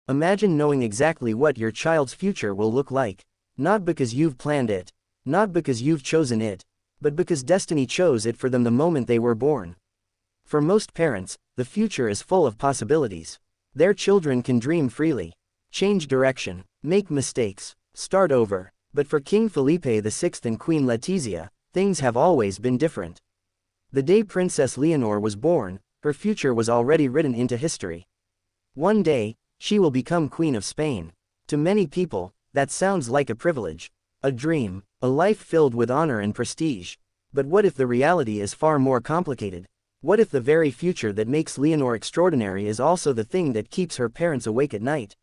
Imagine knowing exactly what your child's future will look like. Not because you've planned it. Not because you've chosen it. But because destiny chose it for them the moment they were born. For most parents, the future is full of possibilities. Their children can dream freely, change direction, make mistakes, start over. But for King Felipe VI and Queen Letizia, things have always been different. The day Princess Leonor was born, her future was already written into history. One day, she will become Queen of Spain. To many people, that sounds like a privilege, a dream, a life filled with honor and prestige. But what if the reality is far more complicated? What if the very future that makes Leonor extraordinary is also the thing that keeps her parents awake at night?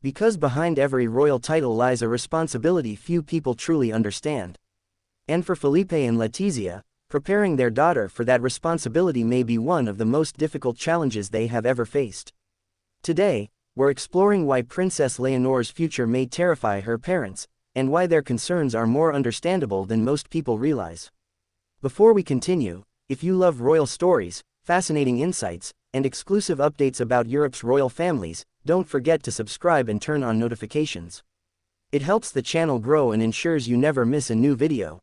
Because behind every royal title lies a responsibility few people truly understand. And for Felipe and Letizia, preparing their daughter for that responsibility may be one of the most difficult challenges they have ever faced. Today, we're exploring why Princess Leonor's future may terrify her parents, and why their concerns are more understandable than most people realize. Before we continue, if you love royal stories, fascinating insights, and exclusive updates about Europe's royal families, don't forget to subscribe and turn on notifications. It helps the channel grow and ensures you never miss a new video.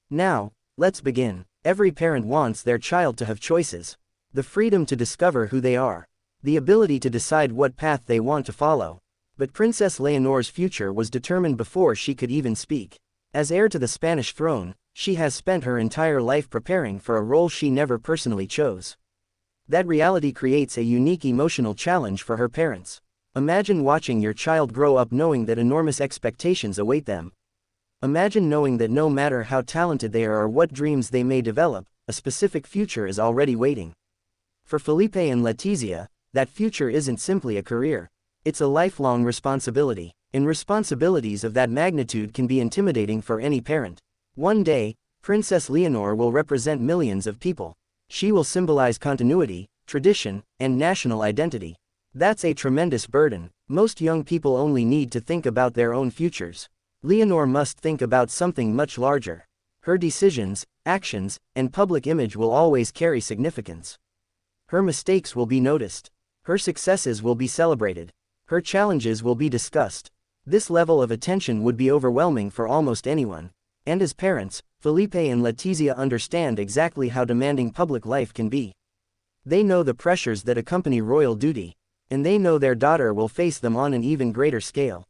Now, let's begin. Every parent wants their child to have choices. The freedom to discover who they are. The ability to decide what path they want to follow. But Princess Leonor's future was determined before she could even speak. As heir to the Spanish throne, she has spent her entire life preparing for a role she never personally chose. That reality creates a unique emotional challenge for her parents. Imagine watching your child grow up knowing that enormous expectations await them. Imagine knowing that no matter how talented they are or what dreams they may develop, a specific future is already waiting. For Felipe and Letizia, that future isn't simply a career. It's a lifelong responsibility. And responsibilities of that magnitude can be intimidating for any parent. One day, Princess Leonor will represent millions of people. She will symbolize continuity, tradition, and national identity. That's a tremendous burden. Most young people only need to think about their own futures. Leonor must think about something much larger. Her decisions, actions, and public image will always carry significance. Her mistakes will be noticed. Her successes will be celebrated. Her challenges will be discussed. This level of attention would be overwhelming for almost anyone. And as parents, Felipe and Letizia understand exactly how demanding public life can be. They know the pressures that accompany royal duty, and they know their daughter will face them on an even greater scale.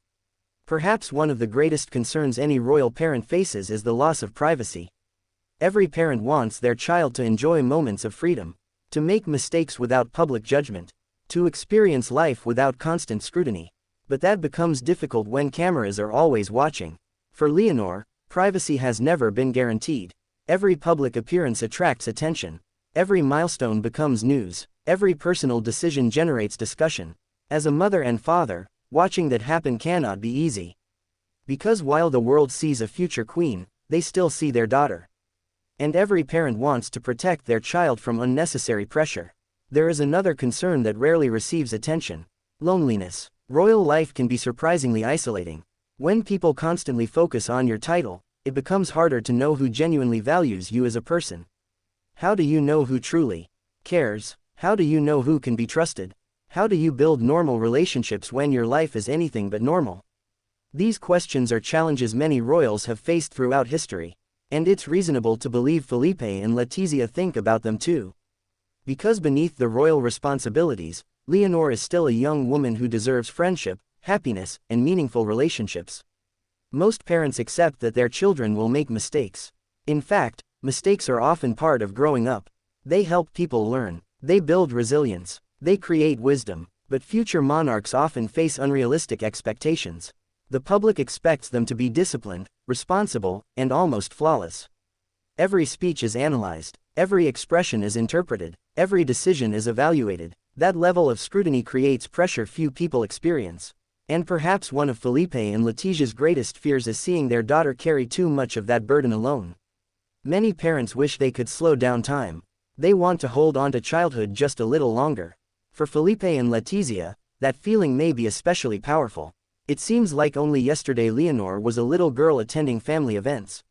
Perhaps one of the greatest concerns any royal parent faces is the loss of privacy. Every parent wants their child to enjoy moments of freedom, to make mistakes without public judgment, to experience life without constant scrutiny. But that becomes difficult when cameras are always watching. For Leonor, privacy has never been guaranteed. Every public appearance attracts attention. Every milestone becomes news. Every personal decision generates discussion. As a mother and father, watching that happen cannot be easy. Because while the world sees a future queen, they still see their daughter. And every parent wants to protect their child from unnecessary pressure. There is another concern that rarely receives attention: loneliness. Royal life can be surprisingly isolating. When people constantly focus on your title, it becomes harder to know who genuinely values you as a person. How do you know who truly cares? How do you know who can be trusted? How do you build normal relationships when your life is anything but normal? These questions are challenges many royals have faced throughout history, and it's reasonable to believe Felipe and Letizia think about them too. Because beneath the royal responsibilities, Leonor is still a young woman who deserves friendship, happiness, and meaningful relationships. Most parents accept that their children will make mistakes. In fact, mistakes are often part of growing up. They help people learn. They build resilience. They create wisdom. But future monarchs often face unrealistic expectations. The public expects them to be disciplined, responsible, and almost flawless. Every speech is analyzed. Every expression is interpreted. Every decision is evaluated. That level of scrutiny creates pressure few people experience. And perhaps one of Felipe and Letizia's greatest fears is seeing their daughter carry too much of that burden alone. Many parents wish they could slow down time. They want to hold on to childhood just a little longer. For Felipe and Letizia, that feeling may be especially powerful. It seems like only yesterday Leonor was a little girl attending family events.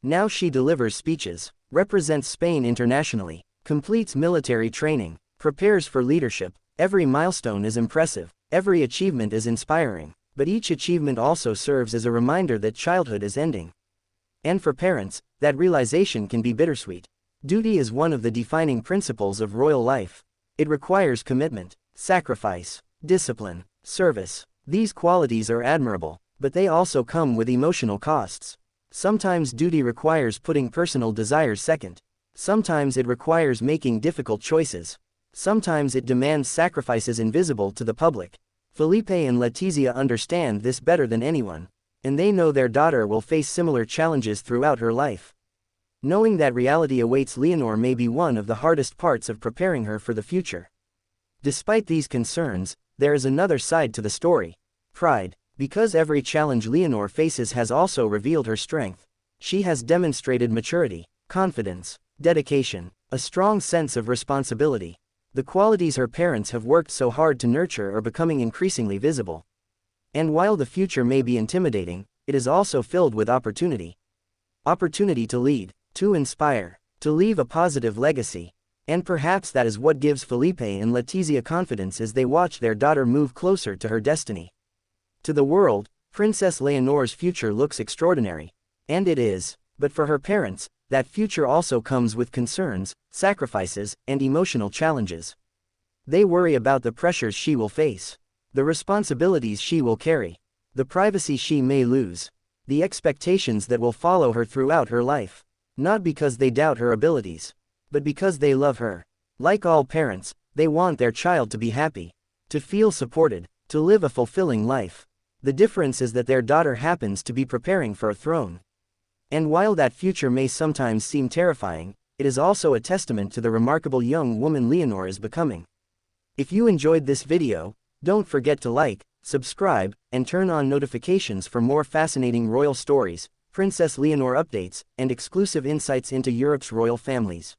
Now she delivers speeches, represents Spain internationally, completes military training, prepares for leadership. Every milestone is impressive. Every achievement is inspiring, but each achievement also serves as a reminder that childhood is ending. And for parents, that realization can be bittersweet. Duty is one of the defining principles of royal life. It requires commitment, sacrifice, discipline, service. These qualities are admirable, but they also come with emotional costs. Sometimes duty requires putting personal desires second. Sometimes it requires making difficult choices. Sometimes it demands sacrifices invisible to the public. Felipe and Letizia understand this better than anyone, and they know their daughter will face similar challenges throughout her life. Knowing that reality awaits Leonor may be one of the hardest parts of preparing her for the future. Despite these concerns, there is another side to the story: pride. Because every challenge Leonor faces has also revealed her strength. She has demonstrated maturity, confidence, dedication, a strong sense of responsibility. The qualities her parents have worked so hard to nurture are becoming increasingly visible. And while the future may be intimidating, it is also filled with opportunity. Opportunity to lead, to inspire, to leave a positive legacy. And perhaps that is what gives Felipe and Letizia confidence as they watch their daughter move closer to her destiny. To the world, Princess Leonor's future looks extraordinary. And it is. But for her parents, that future also comes with concerns, sacrifices, and emotional challenges. They worry about the pressures she will face, the responsibilities she will carry, the privacy she may lose, the expectations that will follow her throughout her life. Not because they doubt her abilities, but because they love her. Like all parents, they want their child to be happy, to feel supported, to live a fulfilling life. The difference is that their daughter happens to be preparing for a throne. And while that future may sometimes seem terrifying, it is also a testament to the remarkable young woman Leonor is becoming. If you enjoyed this video, don't forget to like, subscribe, and turn on notifications for more fascinating royal stories, Princess Leonor updates, and exclusive insights into Europe's royal families.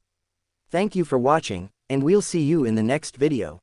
Thank you for watching, and we'll see you in the next video.